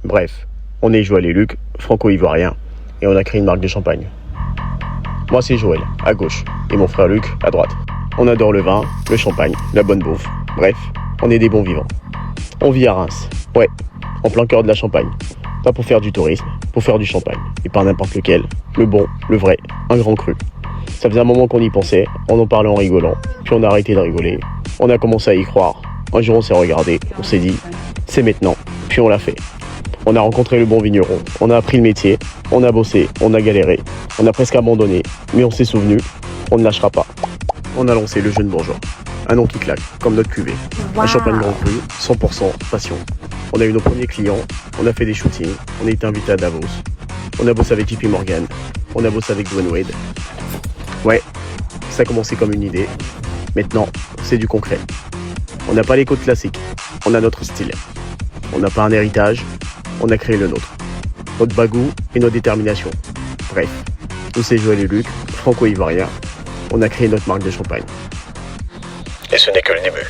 Bref, on est Joël et Luc, franco-ivoiriens, et on a créé une marque de champagne. Moi c'est Joël, à gauche, et mon frère Luc, à droite. On adore le vin, le champagne, la bonne bouffe. Bref, on est des bons vivants. On vit à Reims, ouais, en plein cœur de la Champagne. Pas pour faire du tourisme, pour faire du champagne. Et pas n'importe lequel, le bon, le vrai, un grand cru. Ça faisait un moment qu'on y pensait, on en parlait en rigolant, puis on a arrêté de rigoler. On a commencé à y croire. Un jour on s'est regardé, on s'est dit, c'est maintenant, puis on l'a fait. On a rencontré le bon vigneron, on a appris le métier, on a bossé, on a galéré, on a presque abandonné, mais on s'est souvenu, on ne lâchera pas. On a lancé le Jeune Bourgeois, un nom qui claque, comme notre cuvée. Un champagne grand cru, 100% passion. On a eu nos premiers clients, on a fait des shootings, on a été invité à Davos. On a bossé avec JP Morgan, on a bossé avec Dwayne Wade. Ouais, ça a commencé comme une idée, maintenant c'est du concret. On n'a pas les codes classiques, on a notre style. On n'a pas un héritage, on a créé le nôtre. Notre bagou et notre détermination. Bref, nous c'est Joël et Luc, franco-ivoiriens. On a créé notre marque de champagne. Et ce n'est que le début.